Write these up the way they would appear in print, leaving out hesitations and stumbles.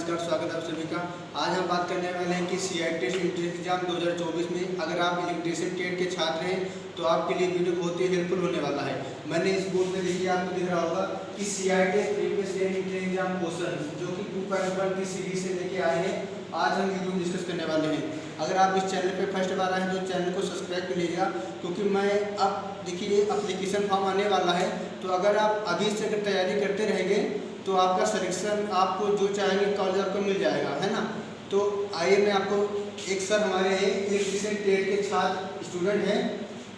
नमस्कार, स्वागत है आप सभी का। आज हम बात करने वाले हैं कि CIT एंट्रेंस एग्जाम 2024 में अगर आप इलेक्ट्रीशियन ट्रेड के छात्र हैं तो आपके लिए वीडियो बहुत ही हेल्पफुल होने वाला है। मैंने इस बोर्ड में देखिए आपको दिख रहा होगा कि CIT previous year entrance exam question जो कि 2.1 की सीरीज से लेके आए हैं, आज हम वीडियो में डिस्कस करने वाले हैं। अगर आप इस चैनल पे फर्स्ट बार आए हैं तो चैनल को सब्सक्राइब कर लीजिएगा, क्योंकि मैं अब देखिए एप्लीकेशन फॉर्म आने वाला है, तो अगर आप अभी से अगर तैयारी करते रहेंगे तो आपका सिलेक्शन आपको जो चाहेंगे कॉलेज आपको मिल जाएगा, है ना। तो आइए मैं आपको एक सर हमारे हैं इलेक्ट्रीशियन ट्रेड के छात्र स्टूडेंट हैं,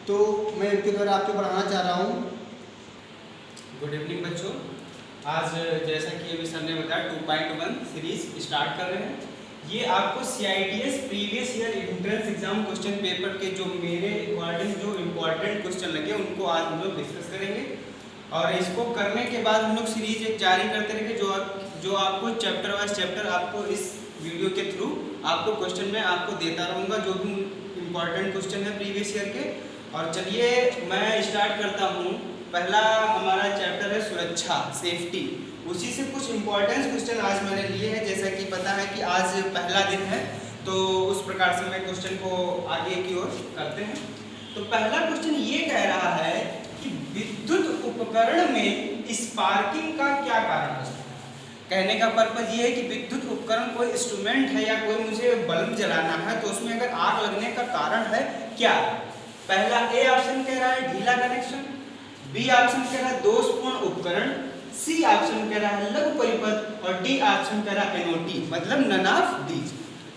तो मैं इनके द्वारा आपको पढ़ाना चाह रहा हूँ। गुड इवनिंग बच्चों। आज जैसा कि अभी सर ने बताया 2.1 सीरीज स्टार्ट कर रहे हैं। ये आपको CITS previous year entrance exam question paper के जो मेरे अकॉर्डिंग जो इम्पोर्टेंट क्वेश्चन लगे उनको आज हम लोग डिस्कस करेंगे, और इसको करने के बाद हम लोग सीरीज एक जारी करते रहेंगे जो आपको चैप्टर वाइज चैप्टर आपको इस वीडियो के थ्रू आपको क्वेश्चन में आपको देता रहूँगा, जो भी इम्पोर्टेंट क्वेश्चन है प्रीवियस ईयर के। और चलिए मैं स्टार्ट करता हूँ। पहला हमारा चैप्टर है सुरक्षा, सेफ्टी। उसी से कुछ इम्पोर्टेंट क्वेश्चन आज मैंने लिए हैं। जैसा कि पता है कि आज पहला दिन है, तो उस प्रकार से मैं क्वेश्चन को आगे की ओर करते हैं। तो पहला क्वेश्चन ये कह रहा है कि विद्युत उपकरण में स्पार्किंग का क्या कारण हो सकता है। कहने का पर्पज ये है कि विद्युत उपकरण कोई इंस्ट्रूमेंट है या कोई मुझे बल्ब जलाना है, तो उसमें अगर आग लगने का कारण है क्या। पहला ए ऑप्शन कह रहा है ढीला कनेक्शन, बी ऑप्शन कह रहा है दोषपूर्ण उपकरण, सी ऑप्शन कह रहा है लघु परिपथ, और डी ऑप्शन कह रहा है NOT, मतलब नन ऑफ दीज।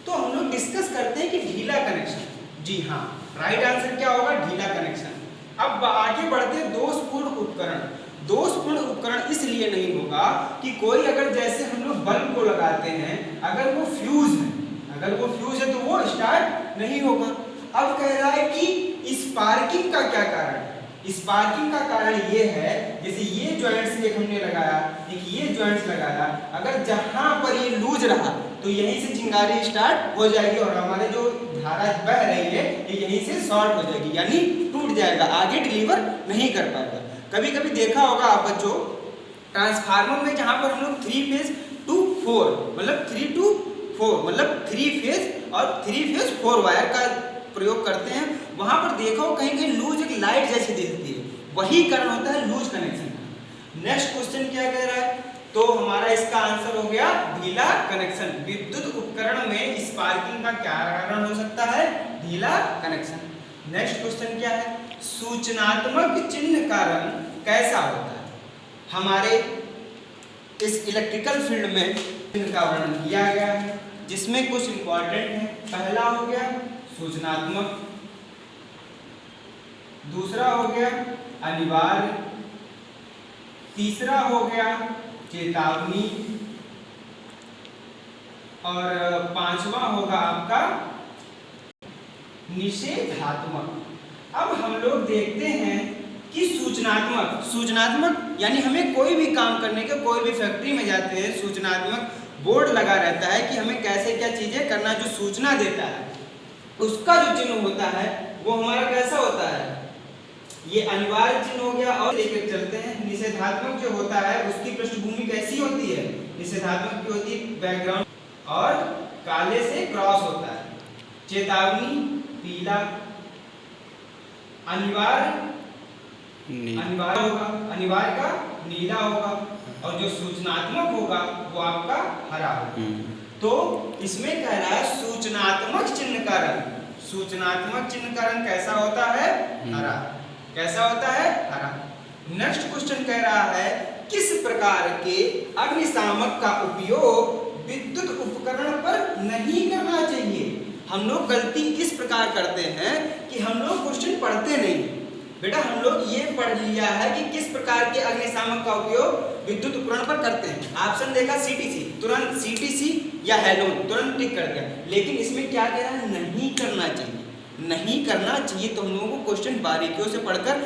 तो हम लोग डिस्कस करते हैं कि ढीला कनेक्शन। जी हाँ, राइट आंसर क्या होगा, ढीला कनेक्शन। अब आगे बढ़ते हैं दोषपूर्ण उपकरण। दोषपूर्ण उपकरण इसलिए नहीं होगा कि कोई अगर जैसे हम लोग बल्ब को लगाते हैं, अगर वो फ्यूज है तो वो स्टार्ट नहीं होगा। अब कह रहा है कि स्पार्किंग का क्या कारण है। स्पार्किंग का कारण ये है, जैसे ये जॉइंट्स एक हमने लगाया, एक ये जॉइंट्स लगाया, अगर जहां पर ये लूज रहा तो यहीं से चिंगारी स्टार्ट हो जाएगी और हमारे जो धारा बह रही है ये यहीं से शॉर्ट हो जाएगी, यानी टूट जाएगा, आगे डिलीवर नहीं कर पाएगा। कभी कभी देखा होगा आप बच्चों, ट्रांसफार्मर में जहां पर हम लोग 3 फेज टू 4 मतलब 3 to 4 मतलब 3 फेज और 3 फेज 4 वायर का प्रयोग करते हैं, वहां पर देखो कहीं कहीं लूज एक लाइट जैसी दिखती है, वही कारण होता है लूज कनेक्शन का। नेक्स्ट क्वेश्चन क्या कह रहा है, तो हमारा इसका आंसर हो गया ढीला कनेक्शन। विद्युत उपकरण में स्पार्किंग का क्या कारण हो सकता है, ढीला कनेक्शन। नेक्स्ट क्वेश्चन क्या है, सूचनात्मक चिन्ह का रंग कैसा होता है। हमारे इस इलेक्ट्रिकल फील्ड में चिन्ह का वर्णन किया गया है, जिसमें कुछ इंपॉर्टेंट है। पहला हो गया सूचनात्मक, दूसरा हो गया अनिवार्य, तीसरा हो गया चेतावनी, और पांचवा होगा आपका निषेधात्मक। अब हम लोग देखते हैं कि सूचनात्मक यानी हमें कोई भी काम करने के, कोई भी फैक्ट्री में जाते हैं, सूचनात्मक बोर्ड लगा रहता है कि हमें कैसे क्या चीजें करना, जो सूचना देता है उसका जो चिन्ह होता है वो हमारा कैसा होता है, ये अनिवार्य चिन्ह हो गया। और लेकर चलते हैं, निषेधात्मक जो होता है उसकी पृष्ठभूमि कैसी होती है, निषेधात्मक की होती है बैकग्राउंड और काले से क्रॉस होता है। चेतावनी पीला, अनिवार्य होगा, अनिवार्य का नीला होगा, और जो सूचनात्मक होगा वो आपका हरा होगा। तो इसमें कह रहा है सूचनात्मक चिन्ह का रंग, सूचनात्मक चिन्ह का रंग कैसा होता है, हरा। कैसा होता है, हरा। नेक्स्ट क्वेश्चन कह रहा है किस प्रकार के अग्निशामक का उपयोग विद्युत उपकरण पर नहीं करना चाहिए। हम लोग गलती किस प्रकार करते हैं कि हम लोग क्वेश्चन पढ़ते नहीं। बेटा हम लोग ये पढ़ लिया है कि किस प्रकार के अग्निशामक का उपयोग विद्युत उपकरण पर करते हैं। ऑप्शन देखा CTC, तुरंत CTC या हेलोन तुरंत टिक कर दिया, लेकिन इसमें क्या कह रहा है, नहीं करना चाहिए, नहीं करना चाहिए। तो हम लोगों को क्वेश्चन बारीकियों से पढ़कर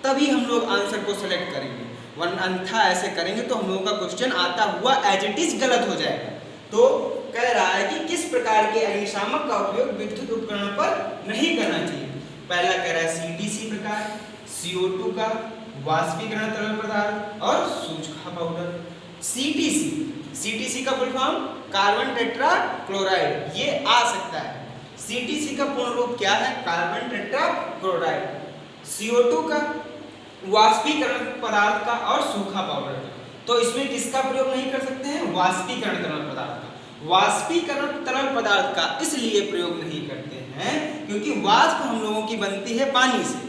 तभी हम लोग आंसर को सेलेक्ट करेंगे, वरना अन्यथा ऐसे करेंगे तो हम लोगों का क्वेश्चन आता हुआ एज इट इज गलत हो जाएगा। तो कह रहा है कि किस प्रकार के अग्निशामक का उपयोग विद्युत उपकरण पर नहीं करना चाहिए। पहला कह रहा है CTC प्रकार, CO2 का, वाष्पीकरण तरल पदार्थ और सूखा पाउडर। CTC CTC का full form carbon tetra chloride, ये आ सकता है। CTC का पूर्ण रूप क्या है? Carbon tetra chloride. CO2 का वाष्पीकरण पदार्थ का और सूखा पाउडर का। तो इसमें किसका प्रयोग नहीं कर सकते हैं? वाष्पीकरण तरल पदार्थ का। वाष्पीकरण तरल पदार्थ का इसलिए प्रयोग नहीं करते हैं क्योंकि वाष्प हम लोगों की बनती है पानी से।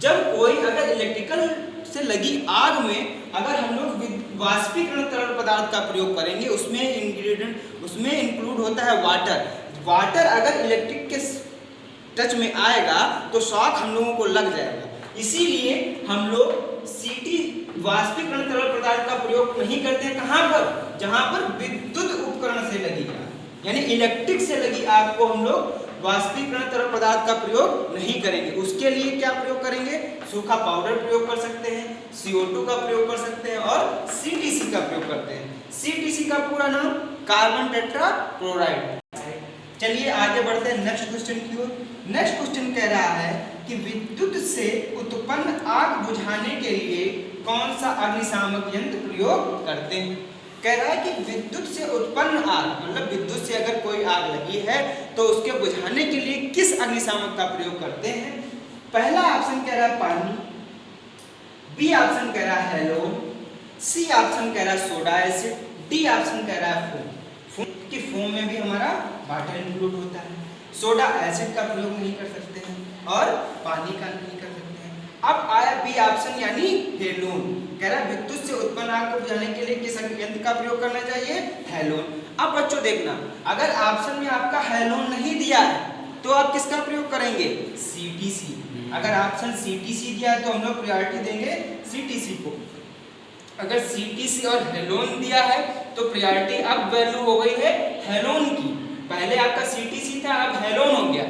जब कोई अगर इलेक्ट्रिकल से लगी आग में अगर हम लोग वाष्पीकरण तरल पदार्थ का प्रयोग करेंगे, उसमें इंक्लूड होता है वाटर। वाटर अगर इलेक्ट्रिक के टच में आएगा तो शॉक हम लोगों को लग जाएगा। इसीलिए हम लोग वाष्पीकरण तरल पदार्थ का प्रयोग नहीं करते हैं। कहाँ पर? जहां पर विद्युत उपकरण से लगी आग, यानी इलेक्ट्रिक से लगी आग को हम लोग वाष्पीकरण तरल पदार्थ का प्रयोग नहीं करेंगे। उसके लिए क्या प्रयोग करेंगे? सूखा पाउडर प्रयोग कर सकते हैं, CO2 का प्रयोग कर सकते हैं और CTC का प्रयोग करते हैं। CTC का पूरा नाम कार्बन टेट्रा क्लोराइड। चलिए आगे बढ़ते हैं नेक्स्ट क्वेश्चन की ओर। नेक्स्ट क्वेश्चन कह रहा है कि विद्युत से उत्पन्न आग बुझाने के लिए कौन सा अग्निशामक यंत्र प्रयोग करते हैं? कह रहा है कि विद्युत से उत्पन्न आग, मतलब विद्युत से अगर कोई आग लगी है तो उसके बुझाने के लिए किस अग्निशामक का प्रयोग करते हैं? पहला ऑप्शन कह रहा है पानी, बी ऑप्शन कह रहा है हेलोन, सी ऑप्शन कह रहा है सोडा एसिड, डी ऑप्शन कह रहा है फोम। कि फोम में भी हमारा वाटर इंक्लूड होता है। सोडा एसिड का प्रयोग नहीं कर सकते हैं और पानी का नहीं कर सकते हैं। अब आया बी ऑप्शन यानी हेलोन। कह रहा है विद्युत से उत्पन्न आग को बुझाने के लिए किस यंत्र का प्रयोग करना चाहिए? हेलोन। अब बच्चों देखना, अगर ऑप्शन में आपका हेलोन नहीं दिया है तो आप किसका प्रयोग करेंगे? CTC। अगर ऑप्शन CTC दिया है तो हम लोग प्रायोरिटी देंगे CTC को। अगर CTC और हेलोन दिया है तो प्रायोरिटी अब वैल्यू हो गई है हेलोन की। पहले आपका CTC था, अब हेलोन हो गया।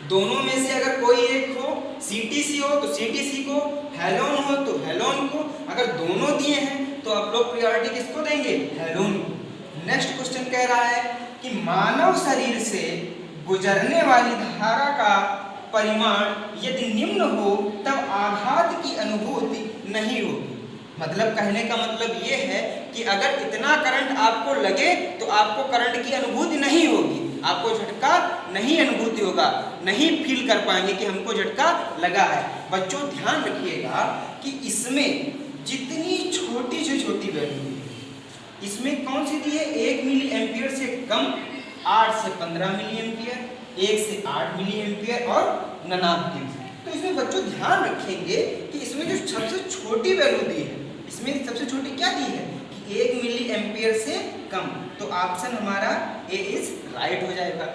दोनों में से अगर कोई एक हो, CTC हो तो CTC को, हेलोन हो तो हेलोन को। अगर दोनों दिए हैं तो आप लोग प्रायोरिटी किसको देंगे? हेलोन को। नेक्स्ट क्वेश्चन कह रहा है कि मानव शरीर से गुजरने वाली धारा का परिमाण यदि निम्न हो तब आघात की अनुभूति नहीं होगी। मतलब कहने का मतलब ये है कि अगर इतना करंट आपको लगे तो आपको करंट की अनुभूति नहीं होगी, आपको झटका नहीं अनुभूति होगा, नहीं फील कर पाएंगे कि हमको झटका लगा है। बच्चों ध्यान रखिएगा कि इसमें जितनी छोटी से छोटी वैल्यू है, इसमें कौन सी दी है? 1 मिली एम्पियर से कम, 8 से 15 मिली एम्पियर, 1 से 8 मिली एम्पियर और 99। तो इसमें बच्चों ध्यान रखेंगे कि इसमें जो सबसे छोटी वैल्यू दी है, इसमें सबसे छोटी क्या दी है कि 1 मिली एम्पियर से कम। तो ऑप्शन हमारा ए इज राइट हो जाएगा।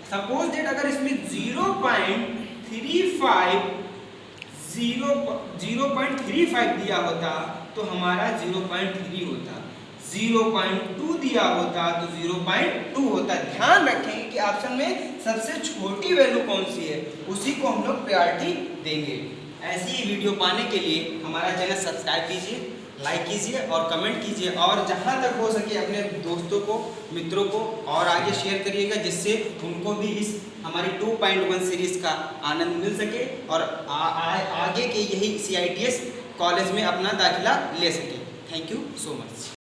सपोज दैट अगर इसमें 0.35 दिया होता तो हमारा 0.3 होता, 0.2 दिया होता तो 0.2 होता। ध्यान रखेंगे कि ऑप्शन में सबसे छोटी वैल्यू कौन सी है, उसी को हम लोग प्रायोरिटी देंगे। ऐसी ही वीडियो पाने के लिए हमारा चैनल सब्सक्राइब कीजिए, लाइक कीजिए और कमेंट कीजिए, और जहां तक हो सके अपने दोस्तों को, मित्रों को और आगे शेयर करिएगा, जिससे उनको भी इस हमारी 2.1 सीरीज का आनंद मिल सके और आगे के यही CITS कॉलेज में अपना दाखिला ले सके। Thank you so much.